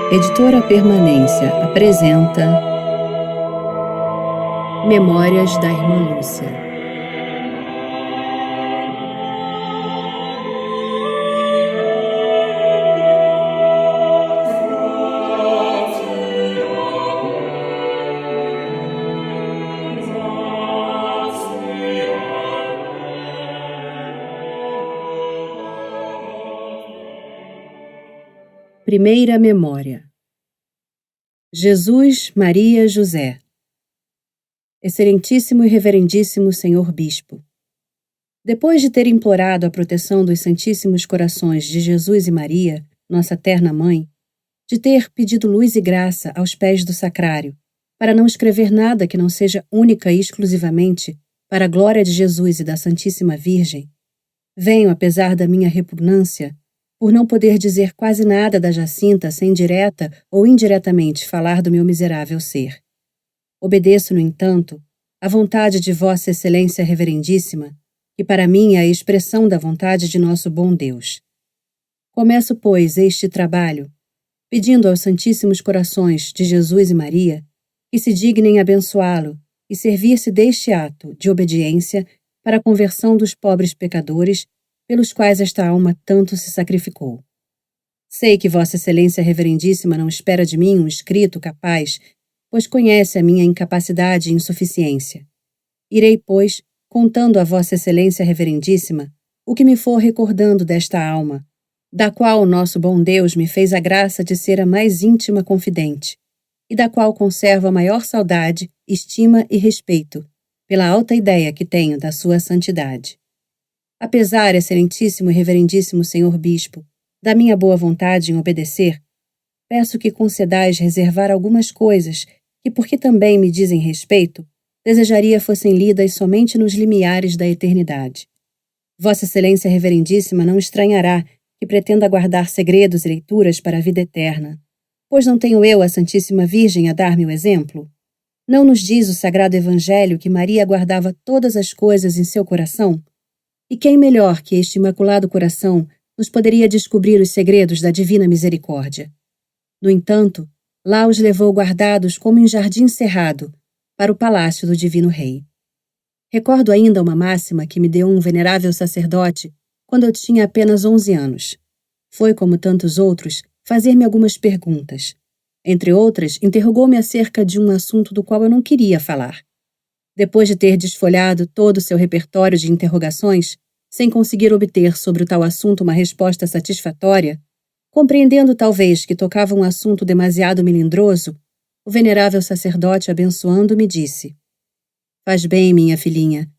Editora Permanência apresenta Memórias da Irmã Lúcia. Primeira memória. Jesus, Maria, José. Excelentíssimo e reverendíssimo Senhor Bispo. Depois de ter implorado a proteção dos Santíssimos Corações de Jesus e Maria, nossa terna mãe, de ter pedido luz e graça aos pés do sacrário, para não escrever nada que não seja única e exclusivamente para a glória de Jesus e da Santíssima Virgem, venho, apesar da minha repugnância, por não poder dizer quase nada da Jacinta sem direta ou indiretamente falar do meu miserável ser. Obedeço, no entanto, à vontade de Vossa Excelência Reverendíssima, que para mim é a expressão da vontade de nosso bom Deus. Começo, pois, este trabalho, pedindo aos Santíssimos Corações de Jesus e Maria que se dignem abençoá-lo e servir-se deste ato de obediência para a conversão dos pobres pecadores pelos quais esta alma tanto se sacrificou. Sei que Vossa Excelência Reverendíssima não espera de mim um escrito capaz, pois conhece a minha incapacidade e insuficiência. Irei, pois, contando a Vossa Excelência Reverendíssima o que me for recordando desta alma, da qual o nosso bom Deus me fez a graça de ser a mais íntima confidente, e da qual conservo a maior saudade, estima e respeito, pela alta ideia que tenho da sua santidade. Apesar, excelentíssimo e reverendíssimo Senhor Bispo, da minha boa vontade em obedecer, peço que concedais reservar algumas coisas que, porque também me dizem respeito, desejaria fossem lidas somente nos limiares da eternidade. Vossa Excelência Reverendíssima não estranhará que pretenda guardar segredos e leituras para a vida eterna, pois não tenho eu a Santíssima Virgem a dar-me o exemplo? Não nos diz o Sagrado Evangelho que Maria guardava todas as coisas em seu coração? E quem melhor que este Imaculado Coração nos poderia descobrir os segredos da Divina Misericórdia? No entanto, lá os levou guardados como em jardim cerrado, para o palácio do Divino Rei. Recordo ainda uma máxima que me deu um venerável sacerdote quando eu tinha apenas 11 anos. Foi, como tantos outros, fazer-me algumas perguntas. Entre outras, interrogou-me acerca de um assunto do qual eu não queria falar. Depois de ter desfolhado todo o seu repertório de interrogações, sem conseguir obter sobre o tal assunto uma resposta satisfatória, compreendendo talvez que tocava um assunto demasiado melindroso, o venerável sacerdote, abençoando-me, disse: Faz bem, minha filhinha,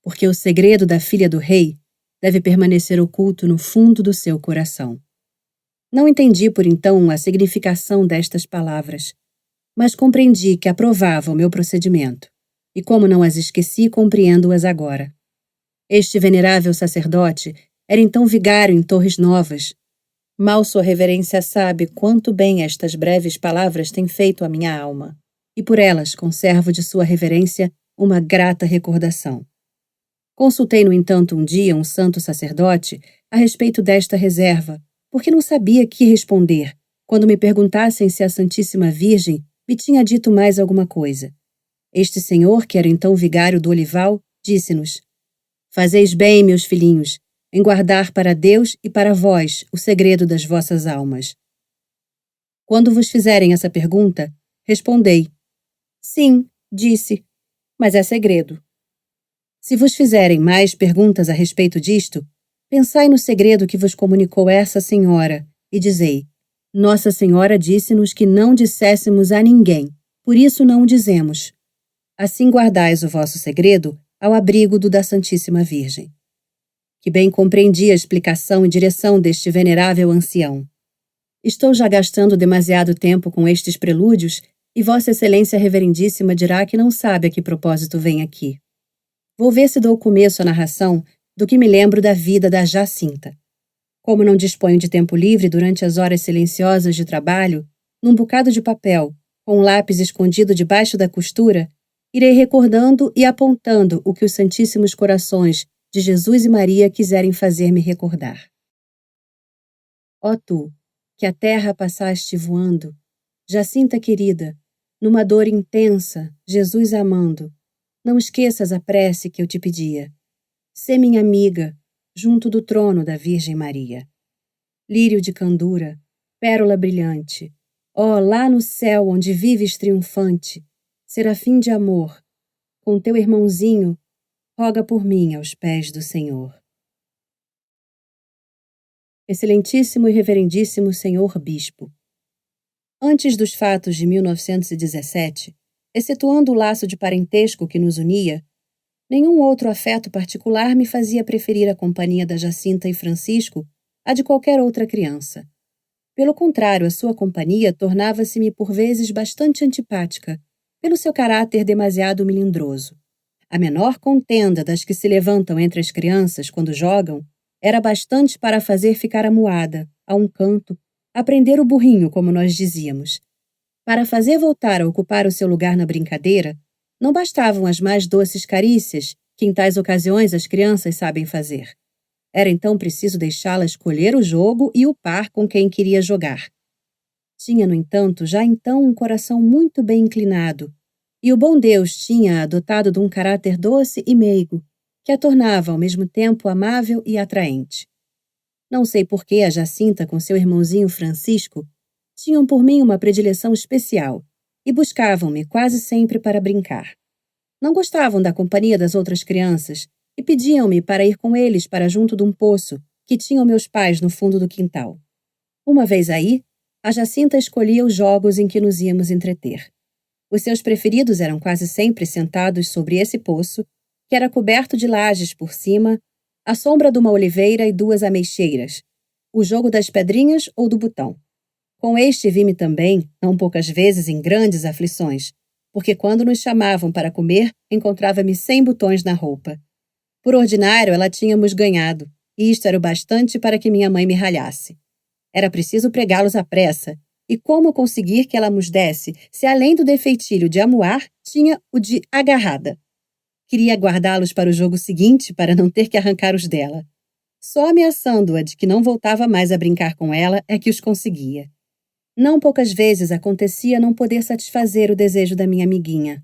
porque o segredo da filha do rei deve permanecer oculto no fundo do seu coração. Não entendi por então a significação destas palavras, mas compreendi que aprovava o meu procedimento. E como não as esqueci, compreendo-as agora. Este venerável sacerdote era então vigário em Torres Novas. Mal sua reverência sabe quanto bem estas breves palavras têm feito à minha alma, e por elas conservo de sua reverência uma grata recordação. Consultei, no entanto, um dia um santo sacerdote a respeito desta reserva, porque não sabia que responder quando me perguntassem se a Santíssima Virgem me tinha dito mais alguma coisa. Este senhor, que era então vigário do Olival, disse-nos: Fazeis bem, meus filhinhos, em guardar para Deus e para vós o segredo das vossas almas. Quando vos fizerem essa pergunta, respondei: Sim, disse, mas é segredo. Se vos fizerem mais perguntas a respeito disto, pensai no segredo que vos comunicou essa senhora e dizei: Nossa Senhora disse-nos que não disséssemos a ninguém, por isso não o dizemos. Assim guardais o vosso segredo ao abrigo do da Santíssima Virgem. Que bem compreendi a explicação e direção deste venerável ancião. Estou já gastando demasiado tempo com estes prelúdios e Vossa Excelência Reverendíssima dirá que não sabe a que propósito vem aqui. Vou ver se dou começo à narração do que me lembro da vida da Jacinta. Como não disponho de tempo livre durante as horas silenciosas de trabalho, num bocado de papel, com um lápis escondido debaixo da costura, irei recordando e apontando o que os Santíssimos Corações de Jesus e Maria quiserem fazer-me recordar. Ó tu, que a terra passaste voando, Jacinta querida, numa dor intensa, Jesus amando, não esqueças a prece que eu te pedia. Sê minha amiga, junto do trono da Virgem Maria. Lírio de candura, pérola brilhante, ó, lá no céu onde vives triunfante, serafim de amor, com teu irmãozinho, roga por mim aos pés do Senhor. Excelentíssimo e reverendíssimo Senhor Bispo, antes dos fatos de 1917, excetuando o laço de parentesco que nos unia, nenhum outro afeto particular me fazia preferir a companhia da Jacinta e Francisco à de qualquer outra criança. Pelo contrário, a sua companhia tornava-se-me por vezes bastante antipática, pelo seu caráter demasiado melindroso. A menor contenda das que se levantam entre as crianças quando jogam era bastante para a fazer ficar amuada, a um canto, a prender o burrinho, como nós dizíamos. Para fazer voltar a ocupar o seu lugar na brincadeira, não bastavam as mais doces carícias que em tais ocasiões as crianças sabem fazer. Era então preciso deixá-la escolher o jogo e o par com quem queria jogar. Tinha, no entanto, já então um coração muito bem inclinado, e o bom Deus tinha adotado de um caráter doce e meigo, que a tornava ao mesmo tempo amável e atraente. Não sei por que a Jacinta com seu irmãozinho Francisco tinham por mim uma predileção especial e buscavam-me quase sempre para brincar. Não gostavam da companhia das outras crianças e pediam-me para ir com eles para junto de um poço que tinham meus pais no fundo do quintal. Uma vez aí, a Jacinta escolhia os jogos em que nos íamos entreter. Os seus preferidos eram quase sempre sentados sobre esse poço, que era coberto de lajes por cima, à sombra de uma oliveira e duas ameixeiras, o jogo das pedrinhas ou do botão. Com este vi-me também, não poucas vezes, em grandes aflições, porque quando nos chamavam para comer, encontrava-me sem botões na roupa. Por ordinário, ela tínhamos ganhado, e isto era o bastante para que minha mãe me ralhasse. Era preciso pregá-los à pressa, e como conseguir que ela nos desse, se além do defeitilho de amuar, tinha o de agarrada. Queria guardá-los para o jogo seguinte, para não ter que arrancar os dela. Só ameaçando-a de que não voltava mais a brincar com ela é que os conseguia. Não poucas vezes acontecia não poder satisfazer o desejo da minha amiguinha.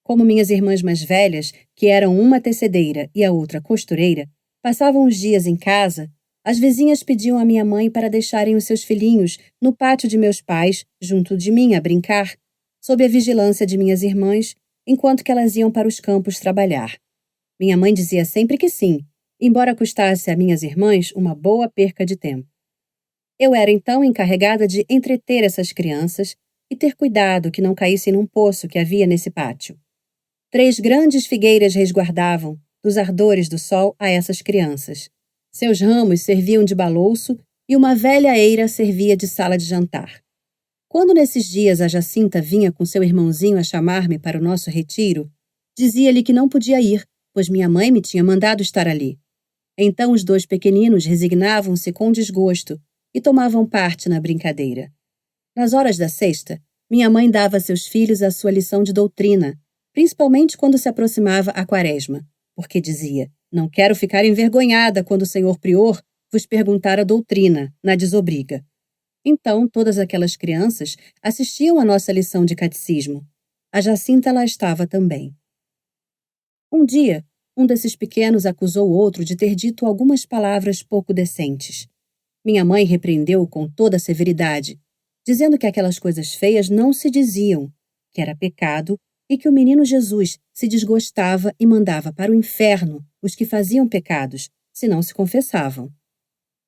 Como minhas irmãs mais velhas, que eram uma tecedeira e a outra costureira, passavam os dias em casa, as vizinhas pediam à minha mãe para deixarem os seus filhinhos no pátio de meus pais, junto de mim, a brincar, sob a vigilância de minhas irmãs, enquanto que elas iam para os campos trabalhar. Minha mãe dizia sempre que sim, embora custasse a minhas irmãs uma boa perca de tempo. Eu era então encarregada de entreter essas crianças e ter cuidado que não caíssem num poço que havia nesse pátio. 3 grandes figueiras resguardavam, dos ardores do sol, a essas crianças. Seus ramos serviam de balouço e uma velha eira servia de sala de jantar. Quando nesses dias a Jacinta vinha com seu irmãozinho a chamar-me para o nosso retiro, dizia-lhe que não podia ir, pois minha mãe me tinha mandado estar ali. Então os 2 pequeninos resignavam-se com desgosto e tomavam parte na brincadeira. Nas horas da sexta, minha mãe dava a seus filhos a sua lição de doutrina, principalmente quando se aproximava a Quaresma, porque dizia: não quero ficar envergonhada quando o senhor prior vos perguntar a doutrina, na desobriga. Então, todas aquelas crianças assistiam à nossa lição de catecismo. A Jacinta lá estava também. Um dia, um desses pequenos acusou o outro de ter dito algumas palavras pouco decentes. Minha mãe repreendeu-o com toda a severidade, dizendo que aquelas coisas feias não se diziam, que era pecado e que o menino Jesus se desgostava e mandava para o inferno os que faziam pecados, se não se confessavam.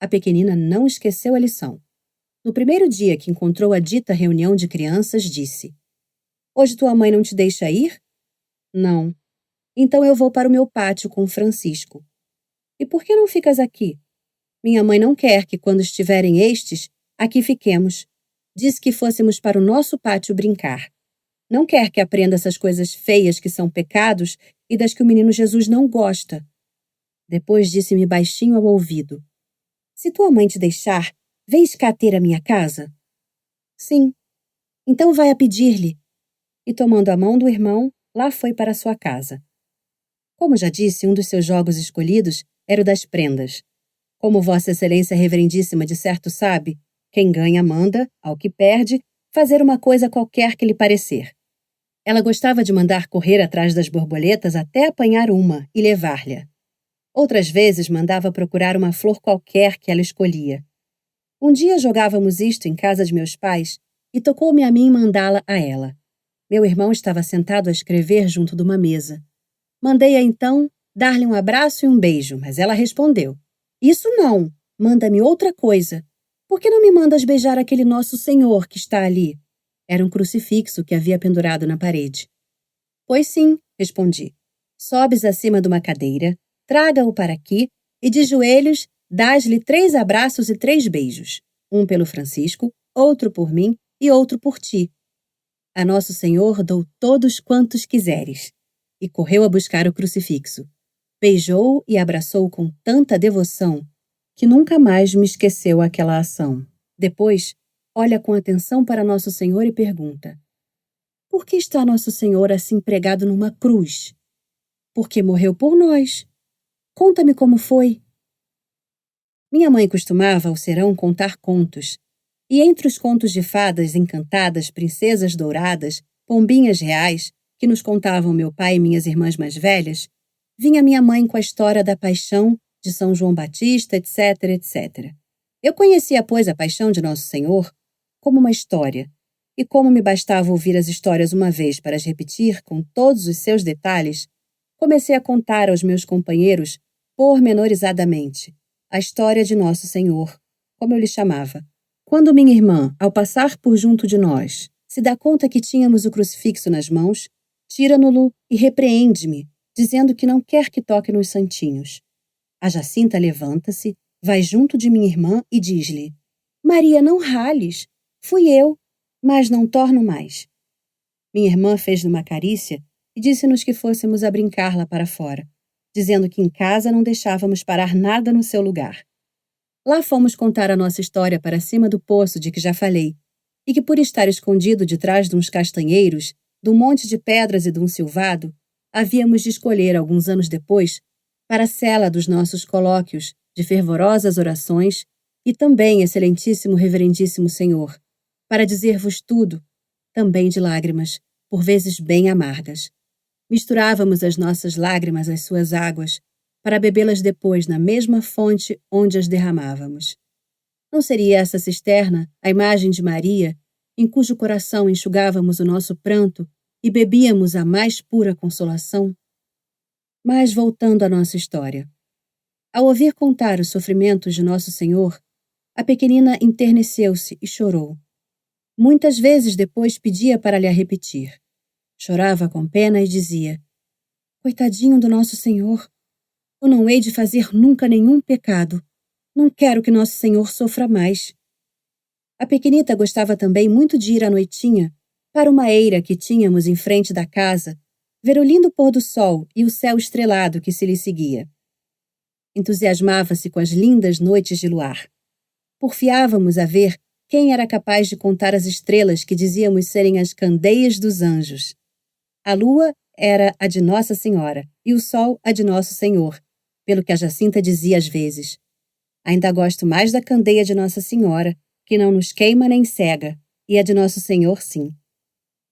A pequenina não esqueceu a lição. No primeiro dia que encontrou a dita reunião de crianças, disse: hoje tua mãe não te deixa ir? Não. Então eu vou para o meu pátio com Francisco. E por que não ficas aqui? Minha mãe não quer que, quando estiverem estes, aqui fiquemos. Disse que fôssemos para o nosso pátio brincar. Não quer que aprenda essas coisas feias que são pecados e das que o menino Jesus não gosta. Depois disse-me baixinho ao ouvido: se tua mãe te deixar, vens cá ter a minha casa? Sim. Então vai a pedir-lhe. E tomando a mão do irmão, lá foi para sua casa. Como já disse, um dos seus jogos escolhidos era o das prendas. Como Vossa Excelência Reverendíssima de certo sabe, Quem ganha manda, ao que perde, fazer uma coisa qualquer que lhe parecer. Ela gostava de mandar correr atrás das borboletas até apanhar uma e levar-lhe. Outras vezes mandava procurar uma flor qualquer que ela escolhia. Um dia jogávamos isto em casa de meus pais e tocou-me a mim mandá-la a ela. Meu irmão estava sentado a escrever junto de uma mesa. Mandei-a então dar-lhe um abraço e um beijo, mas ela respondeu: Isso não, manda-me outra coisa. Por que não me mandas beijar aquele nosso Senhor que está ali? Era um crucifixo que havia pendurado na parede. Pois sim, respondi. Sobes acima de uma cadeira, traga-o para aqui e de joelhos dás-lhe 3 abraços e 3 beijos, um pelo Francisco, outro por mim e outro por ti. A Nosso Senhor dou todos quantos quiseres. E correu a buscar o crucifixo. Beijou-o e abraçou-o com tanta devoção que nunca mais me esqueceu aquela ação. Depois, olha com atenção para Nosso Senhor e pergunta: Por que está Nosso Senhor assim pregado numa cruz? Porque morreu por nós. Conta-me como foi. Minha mãe costumava, ao serão, contar contos. E entre os contos de fadas encantadas, princesas douradas, pombinhas reais, que nos contavam meu pai e minhas irmãs mais velhas, vinha minha mãe com a história da paixão de São João Batista, etc, etc. Eu conhecia, pois, a paixão de Nosso Senhor como uma história, e como me bastava ouvir as histórias uma vez para as repetir com todos os seus detalhes, comecei a contar aos meus companheiros, pormenorizadamente, a história de Nosso Senhor, como eu lhe chamava. Quando minha irmã, ao passar por junto de nós, se dá conta que tínhamos o crucifixo nas mãos, tira-no-lo e repreende-me, dizendo que não quer que toque nos santinhos. A Jacinta levanta-se, vai junto de minha irmã e diz-lhe: Maria, não rales. Fui eu, mas não torno mais. Minha irmã fez-lhe uma carícia e disse-nos que fôssemos a brincar lá para fora, dizendo que em casa não deixávamos parar nada no seu lugar. Lá fomos contar a nossa história para cima do poço de que já falei, e que por estar escondido de trás de uns castanheiros, de um monte de pedras e de um silvado, havíamos de escolher, alguns anos depois, para a cela dos nossos colóquios de fervorosas orações e também, excelentíssimo reverendíssimo Senhor, para dizer-vos tudo, também de lágrimas, por vezes bem amargas. Misturávamos as nossas lágrimas às suas águas, para bebê-las depois na mesma fonte onde as derramávamos. Não seria essa cisterna a imagem de Maria, em cujo coração enxugávamos o nosso pranto e bebíamos a mais pura consolação? Mas voltando à nossa história. Ao ouvir contar os sofrimentos de Nosso Senhor, a pequenina enterneceu-se e chorou. Muitas vezes depois pedia para lhe a repetir. Chorava com pena e dizia: Coitadinho do Nosso Senhor, eu não hei de fazer nunca nenhum pecado. Não quero que Nosso Senhor sofra mais. A pequenita gostava também muito de ir à noitinha para uma eira que tínhamos em frente da casa, ver o lindo pôr do sol e o céu estrelado que se lhe seguia. Entusiasmava-se com as lindas noites de luar. Porfiávamos a ver quem era capaz de contar as estrelas que dizíamos serem as candeias dos anjos. A lua era a de Nossa Senhora e o sol a de Nosso Senhor, pelo que a Jacinta dizia às vezes. Ainda gosto mais da candeia de Nossa Senhora, que não nos queima nem cega, e a de Nosso Senhor sim.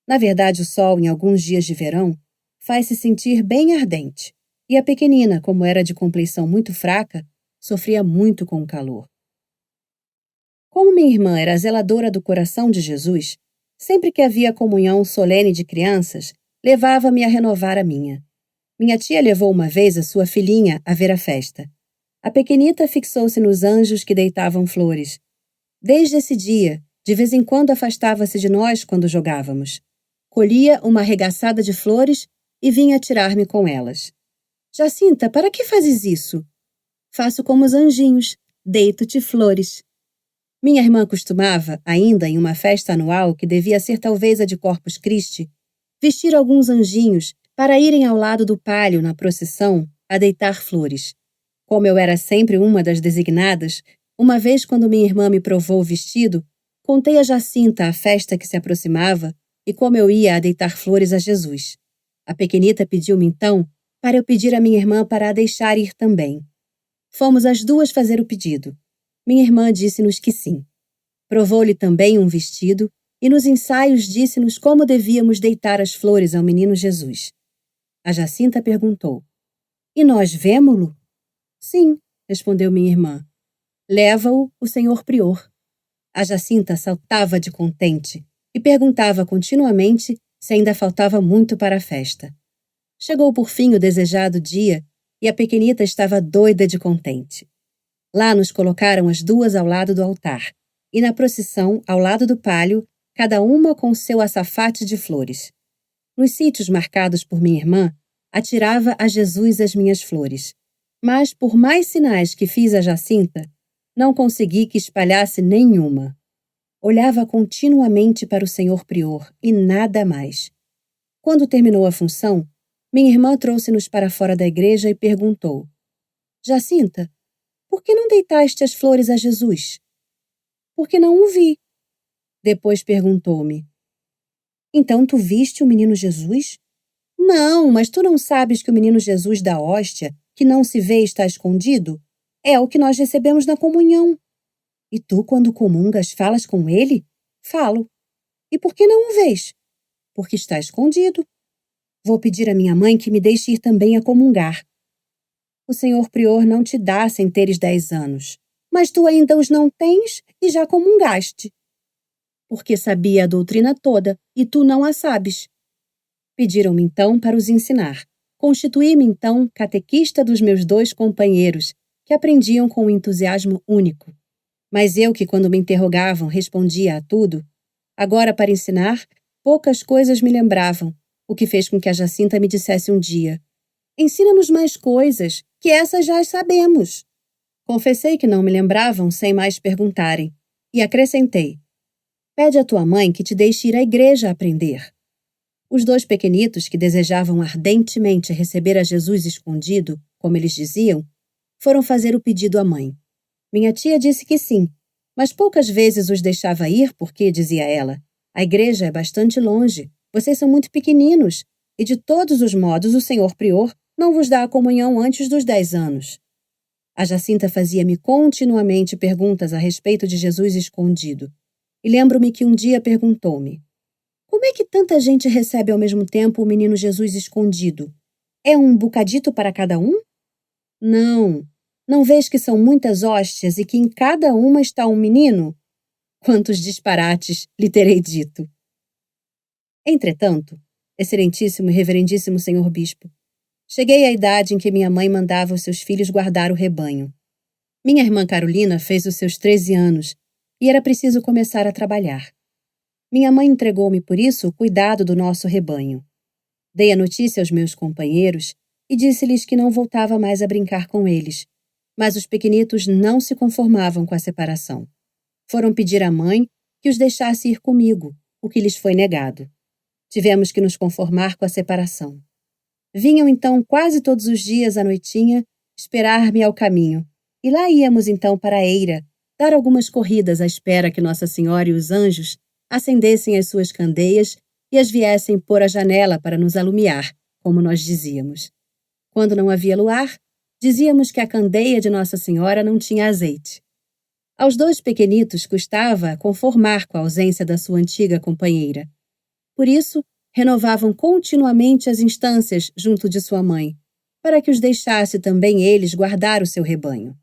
Na verdade, o sol, em alguns dias de verão, faz-se sentir bem ardente, e a pequenina, como era de compleição muito fraca, sofria muito com o calor. Como minha irmã era zeladora do coração de Jesus, sempre que havia comunhão solene de crianças, levava-me a renovar a minha. Minha tia levou uma vez a sua filhinha a ver a festa. A pequenita fixou-se nos anjos que deitavam flores. Desde esse dia, de vez em quando afastava-se de nós quando jogávamos. Colhia uma arregaçada de flores e vinha tirar-me com elas. Jacinta, para que fazes isso? Faço como os anjinhos, deito-te flores. Minha irmã costumava, ainda em uma festa anual que devia ser talvez a de Corpus Christi, vestir alguns anjinhos para irem ao lado do palio na procissão a deitar flores. Como eu era sempre uma das designadas, uma vez quando minha irmã me provou o vestido, contei a Jacinta a festa que se aproximava e como eu ia a deitar flores a Jesus. A pequenita pediu-me então para eu pedir a minha irmã para a deixar ir também. Fomos as duas fazer o pedido. Minha irmã disse-nos que sim. Provou-lhe também um vestido e nos ensaios disse-nos como devíamos deitar as flores ao menino Jesus. A Jacinta perguntou: "E nós vemo-lo?" "Sim", respondeu minha irmã. "Leva-o o senhor prior." A Jacinta saltava de contente e perguntava continuamente se ainda faltava muito para a festa. Chegou por fim o desejado dia e a pequenita estava doida de contente. Lá nos colocaram as duas ao lado do altar e na procissão, ao lado do pálio, cada uma com seu açafate de flores. Nos sítios marcados por minha irmã, atirava a Jesus as minhas flores. Mas, por mais sinais que fiz a Jacinta, não consegui que espalhasse nenhuma. Olhava continuamente para o senhor prior e nada mais. Quando terminou a função, minha irmã trouxe-nos para fora da igreja e perguntou: "Jacinta, por que não deitaste as flores a Jesus?" "Porque não o vi." Depois perguntou-me: "Então tu viste o menino Jesus?" "Não, mas tu não sabes que o menino Jesus da hóstia, que não se vê e está escondido, é o que nós recebemos na comunhão." "E tu, quando comungas, falas com ele?" "Falo." "E por que não o vês?" "Porque está escondido." "Vou pedir à minha mãe que me deixe ir também a comungar." "O senhor prior não te dá sem teres 10 anos. Mas tu ainda os não tens e já comungaste." "Porque sabia a doutrina toda e tu não a sabes." Pediram-me então para os ensinar. Constituí-me então catequista dos meus 2 companheiros, que aprendiam com um entusiasmo único. Mas eu, que quando me interrogavam respondia a tudo, agora para ensinar, poucas coisas me lembravam, o que fez com que a Jacinta me dissesse um dia: "Ensina-nos mais coisas, que essas já as sabemos." Confessei que não me lembravam sem mais perguntarem, e acrescentei: "Pede à tua mãe que te deixe ir à igreja aprender." Os 2 pequenitos, que desejavam ardentemente receber a Jesus escondido, como eles diziam, foram fazer o pedido à mãe. Minha tia disse que sim, mas poucas vezes os deixava ir porque, dizia ela, a igreja é bastante longe, vocês são muito pequeninos, e de todos os modos o senhor prior não vos dá a comunhão antes dos 10 anos. A Jacinta fazia-me continuamente perguntas a respeito de Jesus escondido, e lembro-me que um dia perguntou-me: "Como é que tanta gente recebe ao mesmo tempo o menino Jesus escondido? É um bocadito para cada um?" "Não. Não vês que são muitas hóstias e que em cada uma está um menino?" Quantos disparates lhe terei dito! Entretanto, excelentíssimo e reverendíssimo senhor bispo, cheguei à idade em que minha mãe mandava os seus filhos guardar o rebanho. Minha irmã Carolina fez os seus 13 anos e era preciso começar a trabalhar. Minha mãe entregou-me por isso o cuidado do nosso rebanho. Dei a notícia aos meus companheiros e disse-lhes que não voltava mais a brincar com eles, mas os pequenitos não se conformavam com a separação. Foram pedir à mãe que os deixasse ir comigo, o que lhes foi negado. Tivemos que nos conformar com a separação. Vinham então quase todos os dias à noitinha esperar-me ao caminho, e lá íamos então para a eira, dar algumas corridas à espera que Nossa Senhora e os anjos acendessem as suas candeias e as viessem pôr à janela para nos alumiar, como nós dizíamos. Quando não havia luar, dizíamos que a candeia de Nossa Senhora não tinha azeite. Aos 2 pequenitos custava conformar com a ausência da sua antiga companheira. Por isso, renovavam continuamente as instâncias junto de sua mãe, para que os deixasse também eles guardar o seu rebanho.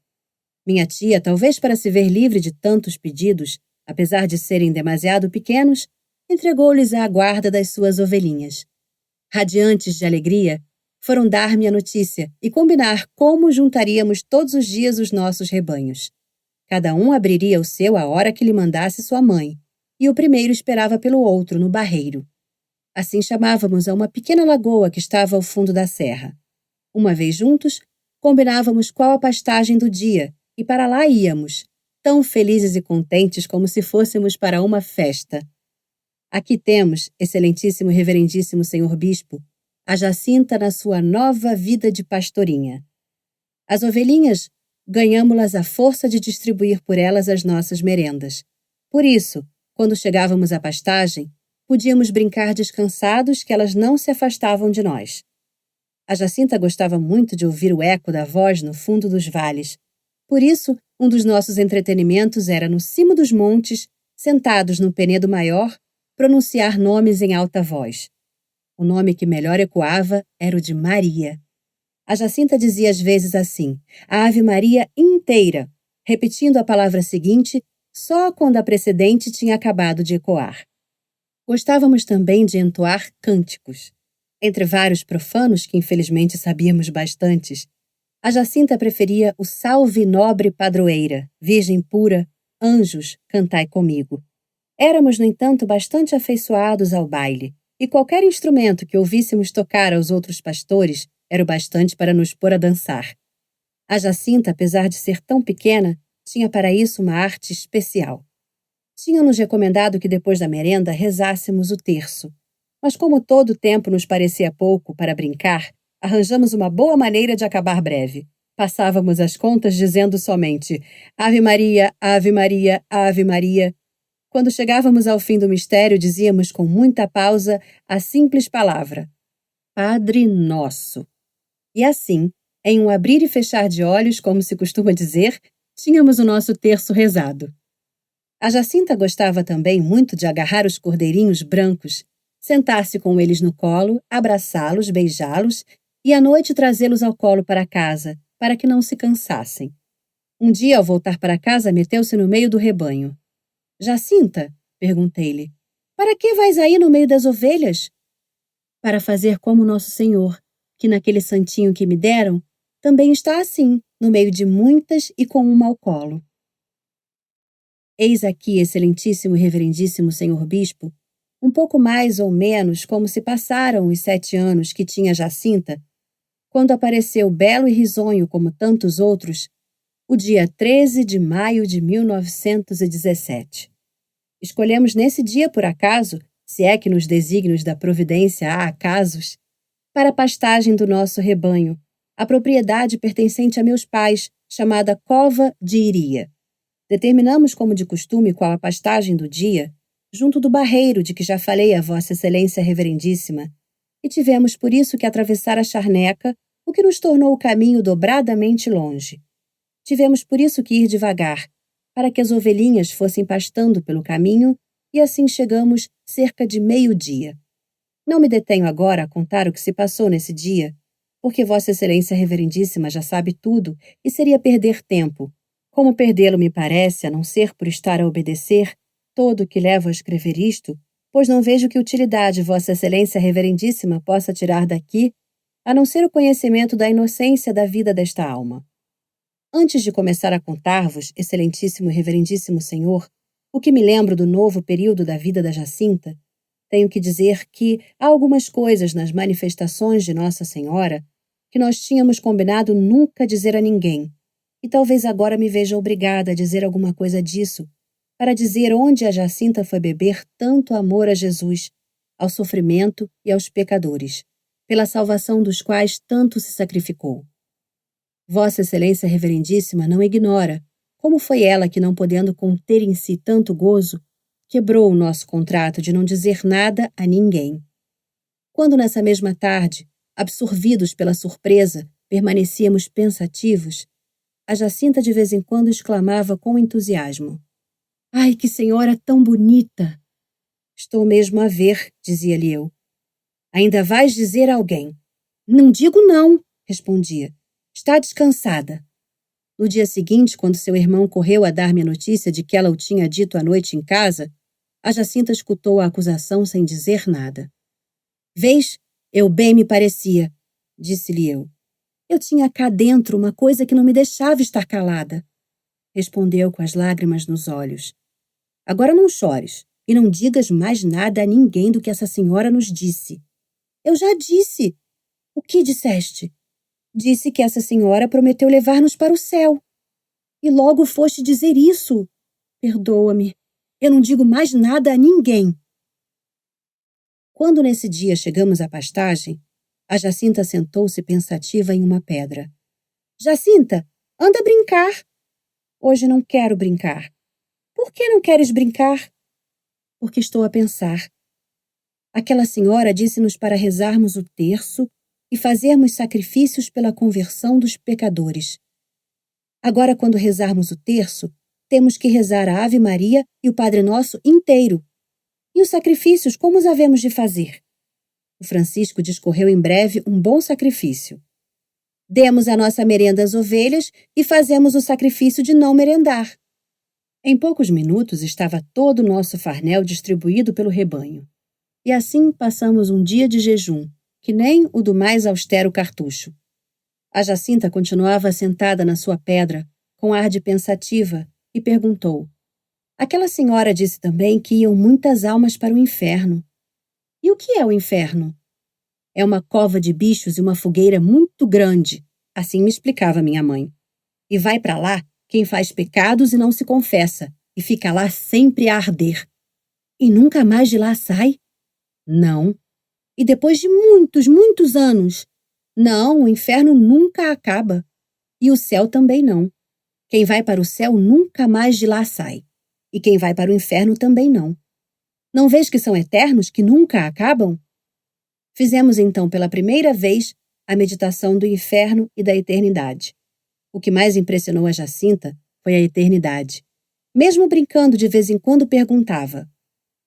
Minha tia, talvez para se ver livre de tantos pedidos, apesar de serem demasiado pequenos, entregou-lhes a guarda das suas ovelhinhas. Radiantes de alegria, foram dar-me a notícia e combinar como juntaríamos todos os dias os nossos rebanhos. Cada um abriria o seu à hora que lhe mandasse sua mãe, e o primeiro esperava pelo outro no barreiro. Assim chamávamos a uma pequena lagoa que estava ao fundo da serra. Uma vez juntos, combinávamos qual a pastagem do dia, e para lá íamos, tão felizes e contentes como se fôssemos para uma festa. Aqui temos, excelentíssimo e reverendíssimo senhor bispo, a Jacinta na sua nova vida de pastorinha. As ovelhinhas, ganhamo-las à força de distribuir por elas as nossas merendas. Por isso, quando chegávamos à pastagem, podíamos brincar descansados que elas não se afastavam de nós. A Jacinta gostava muito de ouvir o eco da voz no fundo dos vales. Por isso, um dos nossos entretenimentos era, no cimo dos montes, sentados no penedo maior, pronunciar nomes em alta voz. O nome que melhor ecoava era o de Maria. A Jacinta dizia às vezes assim, a Ave Maria inteira, repetindo a palavra seguinte só quando a precedente tinha acabado de ecoar. Gostávamos também de entoar cânticos. Entre vários profanos, que infelizmente sabíamos bastantes, a Jacinta preferia o Salve Nobre Padroeira, Virgem Pura, Anjos, cantai comigo. Éramos, no entanto, bastante afeiçoados ao baile, e qualquer instrumento que ouvíssemos tocar aos outros pastores era o bastante para nos pôr a dançar. A Jacinta, apesar de ser tão pequena, tinha para isso uma arte especial. Tinham-nos recomendado que depois da merenda rezássemos o terço, mas como todo o tempo nos parecia pouco para brincar, arranjamos uma boa maneira de acabar breve. Passávamos as contas dizendo somente Ave Maria, Ave Maria, Ave Maria. Quando chegávamos ao fim do mistério, dizíamos com muita pausa a simples palavra Padre Nosso. E assim, em um abrir e fechar de olhos, como se costuma dizer, tínhamos o nosso terço rezado. A Jacinta gostava também muito de agarrar os cordeirinhos brancos, sentar-se com eles no colo, abraçá-los, beijá-los e à noite trazê-los ao colo para casa, para que não se cansassem. Um dia, ao voltar para casa, meteu-se no meio do rebanho. Jacinta, perguntei-lhe, para que vais aí no meio das ovelhas? Para fazer como Nosso Senhor, que naquele santinho que me deram, também está assim, no meio de muitas e com uma ao colo. Eis aqui, excelentíssimo e reverendíssimo senhor bispo, um pouco mais ou menos como se passaram os 7 anos que tinha Jacinta, quando apareceu belo e risonho como tantos outros, o dia 13 de maio de 1917. Escolhemos nesse dia, por acaso, se é que nos desígnios da providência há acasos, para a pastagem do nosso rebanho, a propriedade pertencente a meus pais, chamada Cova de Iria. Determinamos como de costume qual a pastagem do dia, junto do barreiro de que já falei a Vossa Excelência Reverendíssima, e tivemos por isso que atravessar a charneca, o que nos tornou o caminho dobradamente longe. Tivemos por isso que ir devagar, para que as ovelhinhas fossem pastando pelo caminho, e assim chegamos cerca de 12:00. Não me detenho agora a contar o que se passou nesse dia, porque Vossa Excelência Reverendíssima já sabe tudo e seria perder tempo, como perdê-lo me parece, a não ser por estar a obedecer todo o que levo a escrever isto, pois não vejo que utilidade Vossa Excelência Reverendíssima possa tirar daqui, a não ser o conhecimento da inocência da vida desta alma. Antes de começar a contar-vos, Excelentíssimo e Reverendíssimo Senhor, o que me lembro do novo período da vida da Jacinta, tenho que dizer que há algumas coisas nas manifestações de Nossa Senhora que nós tínhamos combinado nunca dizer a ninguém, e talvez agora me veja obrigada a dizer alguma coisa disso, para dizer onde a Jacinta foi beber tanto amor a Jesus, ao sofrimento e aos pecadores, pela salvação dos quais tanto se sacrificou. Vossa Excelência Reverendíssima não ignora como foi ela que, não podendo conter em si tanto gozo, quebrou o nosso contrato de não dizer nada a ninguém. Quando nessa mesma tarde, absorvidos pela surpresa, permanecíamos pensativos, a Jacinta de vez em quando exclamava com entusiasmo: Ai, que senhora tão bonita! Estou mesmo a ver, dizia-lhe eu. Ainda vais dizer a alguém? Não digo não, respondia. Está descansada. No dia seguinte, quando seu irmão correu a dar-me a notícia de que ela o tinha dito à noite em casa, a Jacinta escutou a acusação sem dizer nada. Vês, eu bem me parecia, disse-lhe eu. Eu tinha cá dentro uma coisa que não me deixava estar calada. Respondeu com as lágrimas nos olhos. Agora não chores e não digas mais nada a ninguém do que essa senhora nos disse. Eu já disse. O que disseste? Disse que essa senhora prometeu levar-nos para o céu. E logo foste dizer isso. Perdoa-me. Eu não digo mais nada a ninguém. Quando nesse dia chegamos à pastagem, a Jacinta sentou-se pensativa em uma pedra. Jacinta, anda brincar. Hoje não quero brincar. Por que não queres brincar? Porque estou a pensar. Aquela senhora disse-nos para rezarmos o terço e fazermos sacrifícios pela conversão dos pecadores. Agora, quando rezarmos o terço, temos que rezar a Ave Maria e o Padre Nosso inteiro. E os sacrifícios, como os havemos de fazer? O Francisco discorreu em breve um bom sacrifício. Demos a nossa merenda às ovelhas e fazemos o sacrifício de não merendar. Em poucos minutos estava todo o nosso farnel distribuído pelo rebanho. E assim passamos um dia de jejum, que nem o do mais austero cartucho. A Jacinta continuava sentada na sua pedra, com ar de pensativa, e perguntou: aquela senhora disse também que iam muitas almas para o inferno. E o que é o inferno? É uma cova de bichos e uma fogueira muito grande, assim me explicava minha mãe. E vai para lá quem faz pecados e não se confessa, e fica lá sempre a arder. E nunca mais de lá sai? Não. E depois de muitos, muitos anos? Não, o inferno nunca acaba. E o céu também não. Quem vai para o céu nunca mais de lá sai. E quem vai para o inferno também não. Não vês que são eternos, que nunca acabam? Fizemos então pela primeira vez a meditação do inferno e da eternidade. O que mais impressionou a Jacinta foi a eternidade. Mesmo brincando, de vez em quando perguntava: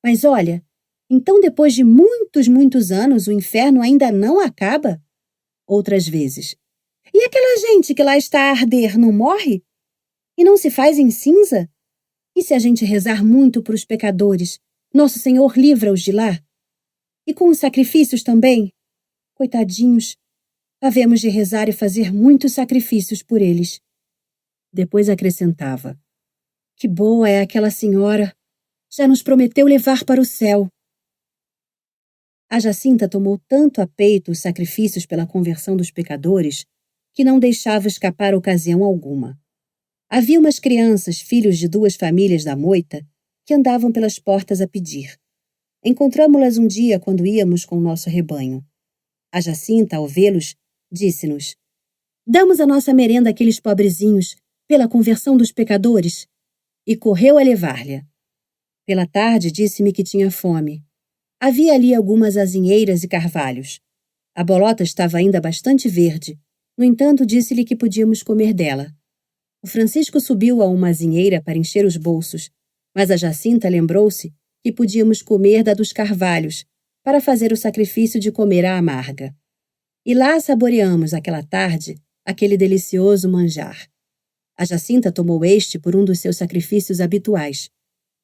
mas olha, então depois de muitos, muitos anos o inferno ainda não acaba? Outras vezes: e aquela gente que lá está a arder não morre? E não se faz em cinza? E se a gente rezar muito para os pecadores, Nosso Senhor livra-os de lá? E com os sacrifícios também? Coitadinhos, havemos de rezar e fazer muitos sacrifícios por eles. Depois acrescentava: que boa é aquela senhora! Já nos prometeu levar para o céu. A Jacinta tomou tanto a peito os sacrifícios pela conversão dos pecadores que não deixava escapar ocasião alguma. Havia umas crianças, filhos de 2 famílias da moita, que andavam pelas portas a pedir. Encontramo-las um dia quando íamos com o nosso rebanho. A Jacinta, ao vê-los, disse-nos: damos a nossa merenda àqueles pobrezinhos, pela conversão dos pecadores. E correu a levar-lhe. Pela tarde disse-me que tinha fome. Havia ali algumas azinheiras e carvalhos. A bolota estava ainda bastante verde. No entanto, disse-lhe que podíamos comer dela. O Francisco subiu a uma azinheira para encher os bolsos, mas a Jacinta lembrou-se que podíamos comer da dos carvalhos, para fazer o sacrifício de comer a amarga. E lá saboreamos, aquela tarde, aquele delicioso manjar. A Jacinta tomou este por um dos seus sacrifícios habituais.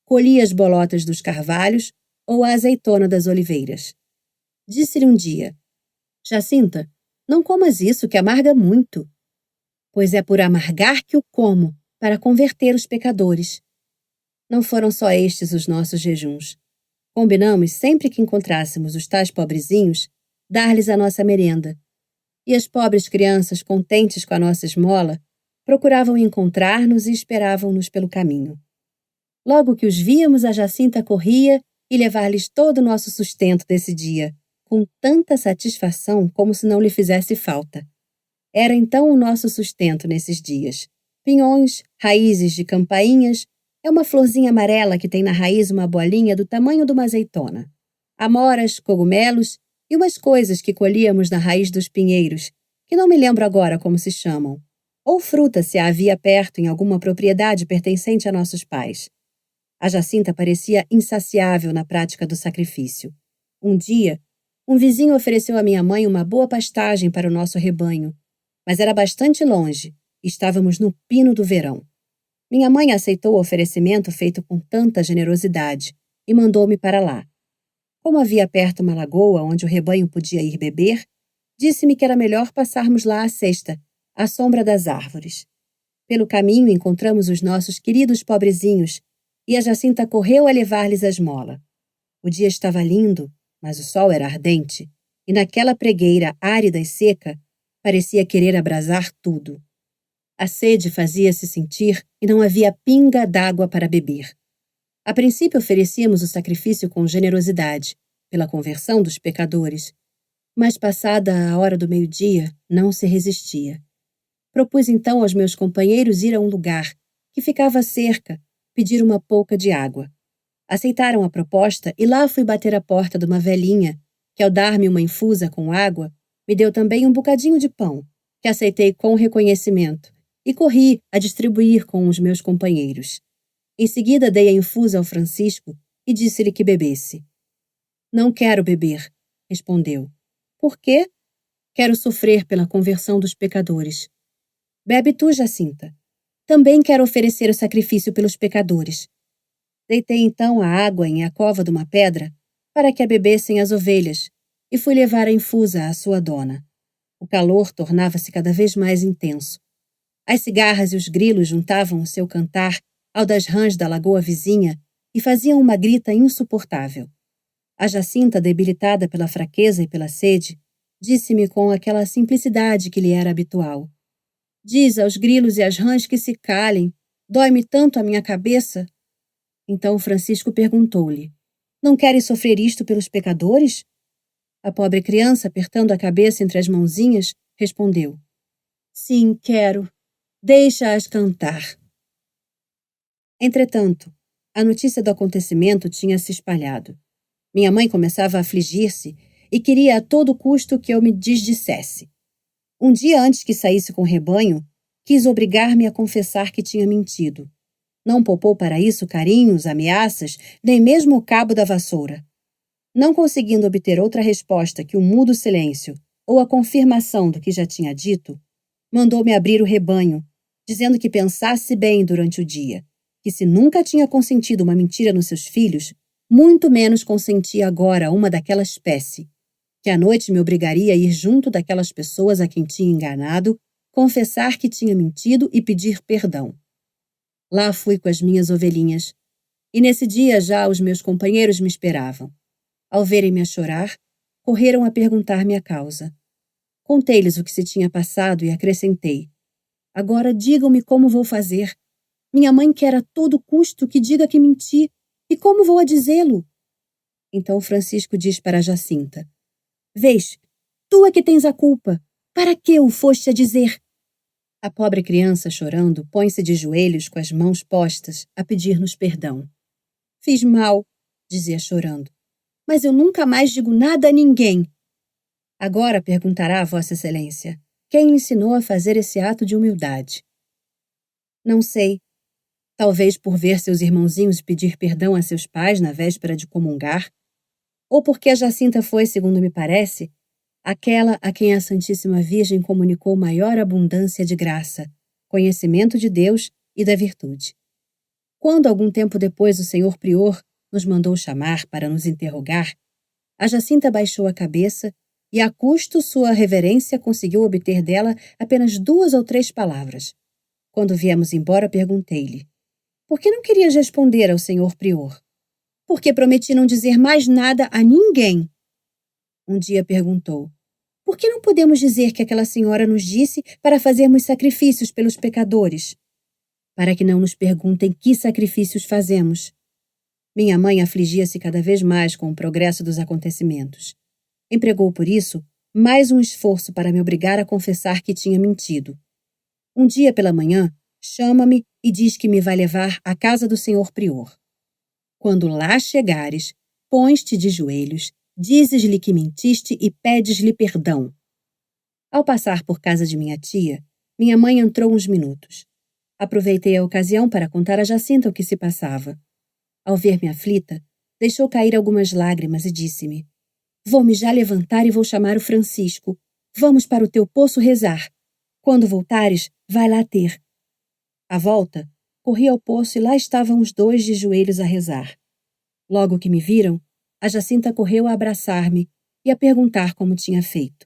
Colhia as bolotas dos carvalhos ou a azeitona das oliveiras. Disse-lhe um dia: Jacinta, não comas isso, que amarga muito. Pois é por amargar que o como, para converter os pecadores. Não foram só estes os nossos jejuns. Combinamos, sempre que encontrássemos os tais pobrezinhos, dar-lhes a nossa merenda. E as pobres crianças, contentes com a nossa esmola, procuravam encontrar-nos e esperavam-nos pelo caminho. Logo que os víamos, a Jacinta corria e levar-lhes todo o nosso sustento desse dia, com tanta satisfação como se não lhe fizesse falta. Era então o nosso sustento nesses dias. Pinhões, raízes de campainhas, é uma florzinha amarela que tem na raiz uma bolinha do tamanho de uma azeitona. Amoras, cogumelos e umas coisas que colhíamos na raiz dos pinheiros, que não me lembro agora como se chamam. Ou fruta, se a havia perto em alguma propriedade pertencente a nossos pais. A Jacinta parecia insaciável na prática do sacrifício. Um dia, um vizinho ofereceu à minha mãe uma boa pastagem para o nosso rebanho, mas era bastante longe e estávamos no pino do verão. Minha mãe aceitou o oferecimento feito com tanta generosidade e mandou-me para lá. Como havia perto uma lagoa onde o rebanho podia ir beber, disse-me que era melhor passarmos lá à sesta, à sombra das árvores. Pelo caminho encontramos os nossos queridos pobrezinhos e a Jacinta correu a levar-lhes a esmola. O dia estava lindo, mas o sol era ardente, e naquela pregueira árida e seca parecia querer abrasar tudo. A sede fazia-se sentir e não havia pinga d'água para beber. A princípio oferecíamos o sacrifício com generosidade, pela conversão dos pecadores, mas passada a hora do meio-dia, não se resistia. Propus então aos meus companheiros ir a um lugar, que ficava cerca, pedir uma pouca de água. Aceitaram a proposta e lá fui bater à porta de uma velhinha, que ao dar-me uma infusa com água, me deu também um bocadinho de pão, que aceitei com reconhecimento, e corri a distribuir com os meus companheiros. Em seguida, dei a infusa ao Francisco e disse-lhe que bebesse. Não quero beber, respondeu. Por quê? Quero sofrer pela conversão dos pecadores. Bebe tu, Jacinta. Também quero oferecer o sacrifício pelos pecadores. Deitei então a água em a cova de uma pedra para que a bebessem as ovelhas e fui levar a infusa à sua dona. O calor tornava-se cada vez mais intenso. As cigarras e os grilos juntavam o seu cantar ao das rãs da lagoa vizinha e faziam uma grita insuportável. A Jacinta, debilitada pela fraqueza e pela sede, disse-me com aquela simplicidade que lhe era habitual. Diz aos grilos e às rãs que se calem. Dói-me tanto a minha cabeça. Então Francisco perguntou-lhe, não queres sofrer isto pelos pecadores? A pobre criança, apertando a cabeça entre as mãozinhas, respondeu, sim, quero. Deixa-as cantar. Entretanto, a notícia do acontecimento tinha se espalhado. Minha mãe começava a afligir-se e queria a todo custo que eu me desdissesse. Um dia antes que saísse com o rebanho, quis obrigar-me a confessar que tinha mentido. Não poupou para isso carinhos, ameaças, nem mesmo o cabo da vassoura. Não conseguindo obter outra resposta que o mudo silêncio ou a confirmação do que já tinha dito, mandou-me abrir o rebanho, dizendo que pensasse bem durante o dia, que se nunca tinha consentido uma mentira nos seus filhos, muito menos consentia agora uma daquela espécie, que à noite me obrigaria a ir junto daquelas pessoas a quem tinha enganado, confessar que tinha mentido e pedir perdão. Lá fui com as minhas ovelhinhas, e nesse dia já os meus companheiros me esperavam. Ao verem-me a chorar, correram a perguntar-me a causa. Contei-lhes o que se tinha passado e acrescentei. Agora digam-me como vou fazer. Minha mãe quer a todo custo que diga que menti, e como vou a dizê-lo? Então Francisco diz para Jacinta, vês, tu é que tens a culpa. Para que o foste a dizer? A pobre criança, chorando, põe-se de joelhos com as mãos postas a pedir-nos perdão. Fiz mal, dizia chorando, mas eu nunca mais digo nada a ninguém. Agora perguntará a Vossa Excelência, quem lhe ensinou a fazer esse ato de humildade? Não sei. Talvez por ver seus irmãozinhos pedir perdão a seus pais na véspera de comungar, ou porque a Jacinta foi, segundo me parece, aquela a quem a Santíssima Virgem comunicou maior abundância de graça, conhecimento de Deus e da virtude. Quando, algum tempo depois, o senhor prior nos mandou chamar para nos interrogar, a Jacinta baixou a cabeça e, a custo, sua reverência conseguiu obter dela apenas 2 ou 3 palavras. Quando viemos embora, perguntei-lhe, por que não querias responder ao senhor prior? Porque prometi não dizer mais nada a ninguém. Um dia perguntou, por que não podemos dizer que aquela senhora nos disse para fazermos sacrifícios pelos pecadores? Para que não nos perguntem que sacrifícios fazemos. Minha mãe afligia-se cada vez mais com o progresso dos acontecimentos. Empregou, por isso, mais um esforço para me obrigar a confessar que tinha mentido. Um dia pela manhã, chama-me e diz que me vai levar à casa do senhor prior. Quando lá chegares, pões-te de joelhos, dizes-lhe que mentiste e pedes-lhe perdão. Ao passar por casa de minha tia, minha mãe entrou uns minutos. Aproveitei a ocasião para contar a Jacinta o que se passava. Ao ver-me aflita, deixou cair algumas lágrimas e disse-me, vou-me já levantar e vou chamar o Francisco. Vamos para o teu poço rezar. Quando voltares, vai lá ter. À volta, corri ao poço e lá estavam os 2 de joelhos a rezar. Logo que me viram, a Jacinta correu a abraçar-me e a perguntar como tinha feito.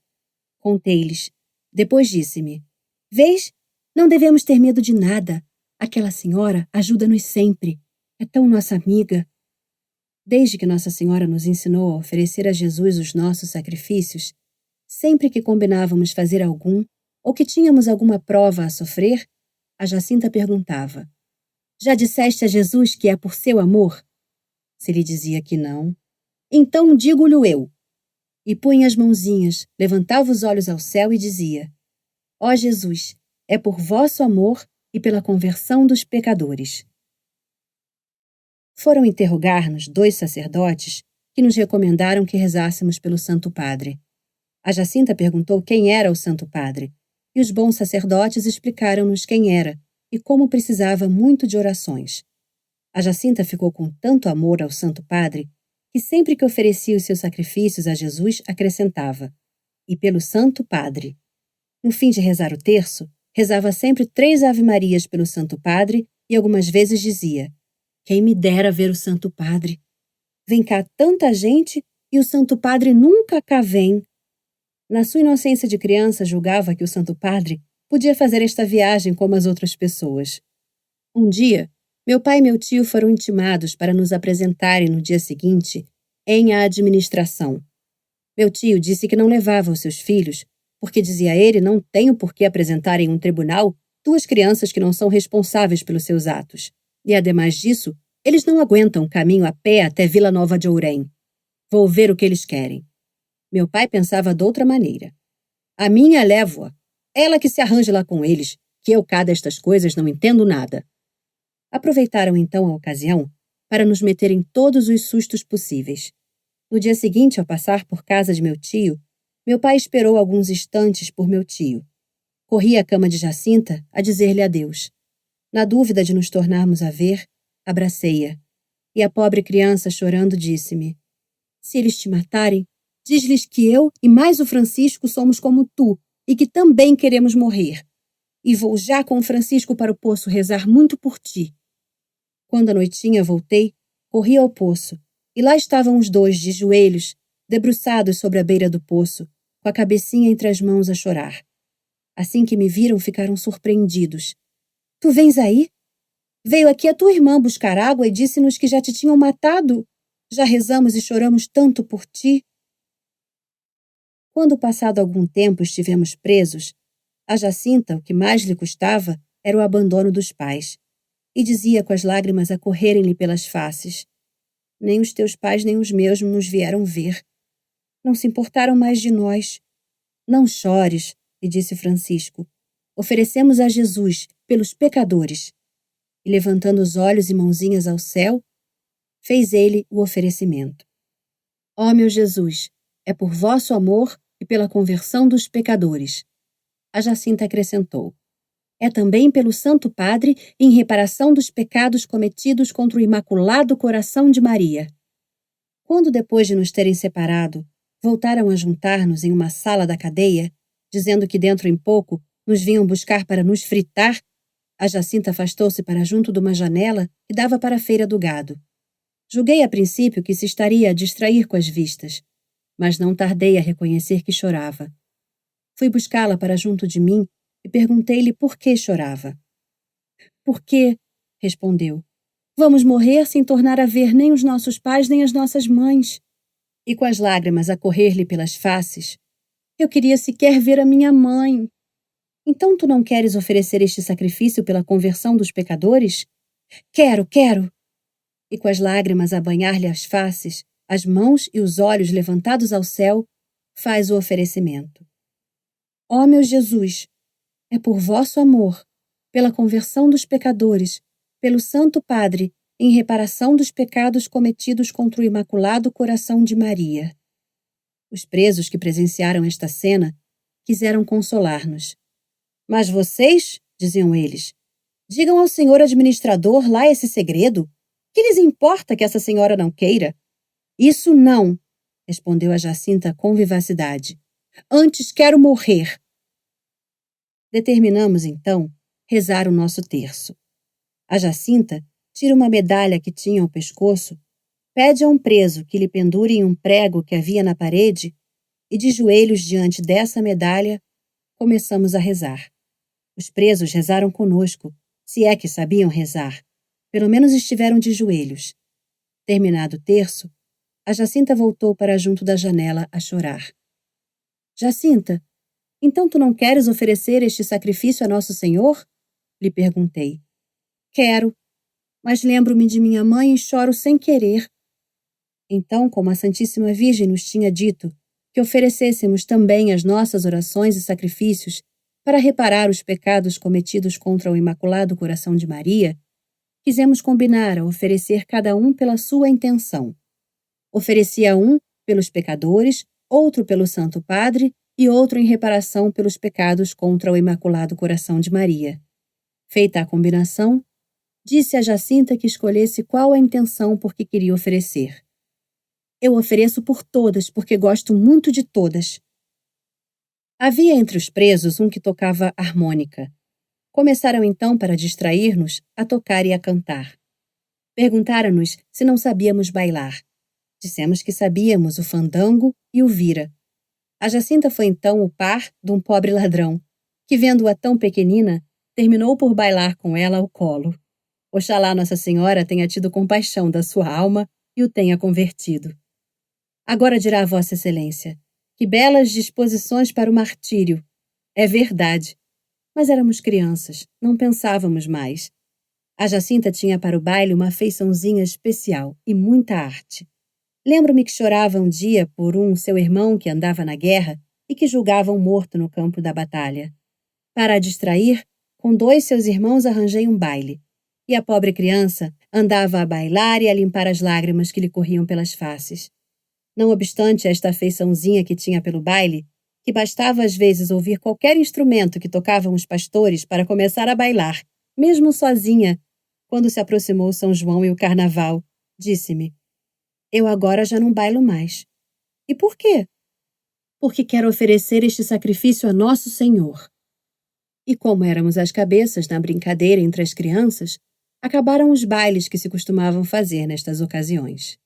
Contei-lhes. Depois disse-me, vês, não devemos ter medo de nada. Aquela senhora ajuda-nos sempre. É tão nossa amiga. Desde que Nossa Senhora nos ensinou a oferecer a Jesus os nossos sacrifícios, sempre que combinávamos fazer algum, ou que tínhamos alguma prova a sofrer, a Jacinta perguntava, já disseste a Jesus que é por seu amor? Se lhe dizia que não, então digo-lhe eu. E punha as mãozinhas, levantava os olhos ao céu e dizia, ó Jesus, é por vosso amor e pela conversão dos pecadores. Foram interrogar-nos 2 sacerdotes que nos recomendaram que rezássemos pelo Santo Padre. A Jacinta perguntou quem era o Santo Padre, e os bons sacerdotes explicaram-nos quem era e como precisava muito de orações. A Jacinta ficou com tanto amor ao Santo Padre que sempre que oferecia os seus sacrifícios a Jesus acrescentava: "E pelo Santo Padre". No fim de rezar o terço, rezava sempre 3 ave-marias pelo Santo Padre e algumas vezes dizia: "Quem me dera ver o Santo Padre. Vem cá tanta gente e o Santo Padre nunca cá vem". Na sua inocência de criança, julgava que o Santo Padre podia fazer esta viagem como as outras pessoas. Um dia, meu pai e meu tio foram intimados para nos apresentarem no dia seguinte em a administração. Meu tio disse que não levava os seus filhos, porque, dizia ele, não tenho por que apresentar em um tribunal 2 crianças que não são responsáveis pelos seus atos. E, ademais disso, eles não aguentam caminho a pé até Vila Nova de Ourém. Vou ver o que eles querem. Meu pai pensava de outra maneira. A minha levo-a. Ela que se arranje lá com eles, que eu cá destas coisas não entendo nada. Aproveitaram então a ocasião para nos meterem todos os sustos possíveis. No dia seguinte, ao passar por casa de meu tio, meu pai esperou alguns instantes por meu tio. Corri à cama de Jacinta a dizer-lhe adeus. Na dúvida de nos tornarmos a ver, abracei-a. E a pobre criança, chorando, disse-me: "Se eles te matarem, diz-lhes que eu e mais o Francisco somos como tu e que também queremos morrer. E vou já com o Francisco para o poço rezar muito por ti". Quando à noitinha voltei, corri ao poço, e lá estavam os 2 de joelhos, debruçados sobre a beira do poço, com a cabecinha entre as mãos a chorar. Assim que me viram, ficaram surpreendidos. "Tu vens aí? Veio aqui a tua irmã buscar água e disse-nos que já te tinham matado. Já rezamos e choramos tanto por ti". Quando, passado algum tempo, estivemos presos, a Jacinta, o que mais lhe custava, era o abandono dos pais. E dizia com as lágrimas a correrem-lhe pelas faces: "Nem os teus pais nem os meus nos vieram ver. Não se importaram mais de nós. Não chores", lhe disse Francisco. "Oferecemos a Jesus pelos pecadores". E, levantando os olhos e mãozinhas ao céu, fez ele o oferecimento. "Ó meu Jesus, é por vosso amor e pela conversão dos pecadores". A Jacinta acrescentou: "É também pelo Santo Padre em reparação dos pecados cometidos contra o Imaculado Coração de Maria". Quando, depois de nos terem separado, voltaram a juntar-nos em uma sala da cadeia, dizendo que dentro em pouco nos vinham buscar para nos fritar, a Jacinta afastou-se para junto de uma janela que dava para a feira do gado. Julguei a princípio que se estaria a distrair com as vistas, mas não tardei a reconhecer que chorava. Fui buscá-la para junto de mim e perguntei-lhe por que chorava. "Porque", respondeu, "vamos morrer sem tornar a ver nem os nossos pais nem as nossas mães". E com as lágrimas a correr-lhe pelas faces: "Eu queria sequer ver a minha mãe". "Então tu não queres oferecer este sacrifício pela conversão dos pecadores?". "Quero, quero". E com as lágrimas a banhar-lhe as faces, as mãos e os olhos levantados ao céu, faz o oferecimento. "Ó meu Jesus, é por vosso amor, pela conversão dos pecadores, pelo Santo Padre, em reparação dos pecados cometidos contra o Imaculado Coração de Maria". Os presos que presenciaram esta cena quiseram consolar-nos. "Mas vocês", diziam eles, "digam ao senhor administrador lá esse segredo. Que lhes importa que essa senhora não queira?". "Isso não", respondeu a Jacinta com vivacidade. "Antes quero morrer". Determinamos, então, rezar o nosso terço. A Jacinta tira uma medalha que tinha ao pescoço, pede a um preso que lhe pendure em um prego que havia na parede e, de joelhos diante dessa medalha, começamos a rezar. Os presos rezaram conosco, se é que sabiam rezar. Pelo menos estiveram de joelhos. Terminado o terço, a Jacinta voltou para junto da janela a chorar. "Jacinta, então tu não queres oferecer este sacrifício a Nosso Senhor?", lhe perguntei. "Quero, mas lembro-me de minha mãe e choro sem querer". Então, como a Santíssima Virgem nos tinha dito que oferecêssemos também as nossas orações e sacrifícios para reparar os pecados cometidos contra o Imaculado Coração de Maria, quisemos combinar a oferecer cada um pela sua intenção. Oferecia um pelos pecadores, outro pelo Santo Padre e outro em reparação pelos pecados contra o Imaculado Coração de Maria. Feita a combinação, disse a Jacinta que escolhesse qual a intenção por que queria oferecer. Eu ofereço por todas, porque gosto muito de todas. Havia entre os presos um que tocava harmônica. Começaram então, para distrair-nos, a tocar e a cantar. Perguntaram-nos se não sabíamos bailar. Dissemos que sabíamos o fandango e o vira. A Jacinta foi então o par de um pobre ladrão, que, vendo-a tão pequenina, terminou por bailar com ela ao colo. Oxalá Nossa Senhora tenha tido compaixão da sua alma e o tenha convertido. Agora dirá Vossa Excelência, que belas disposições para o martírio. É verdade. Mas éramos crianças, não pensávamos mais. A Jacinta tinha para o baile uma afeiçãozinha especial e muita arte. Lembro-me que chorava um dia por seu irmão que andava na guerra e que julgavam morto no campo da batalha. Para a distrair, com 2 seus irmãos arranjei um baile. E a pobre criança andava a bailar e a limpar as lágrimas que lhe corriam pelas faces. Não obstante esta afeiçãozinha que tinha pelo baile, que bastava às vezes ouvir qualquer instrumento que tocavam os pastores para começar a bailar, mesmo sozinha, quando se aproximou São João e o Carnaval, disse-me: eu agora já não bailo mais. E por quê? Porque quero oferecer este sacrifício a Nosso Senhor. E como éramos as cabeças na brincadeira entre as crianças, acabaram os bailes que se costumavam fazer nestas ocasiões.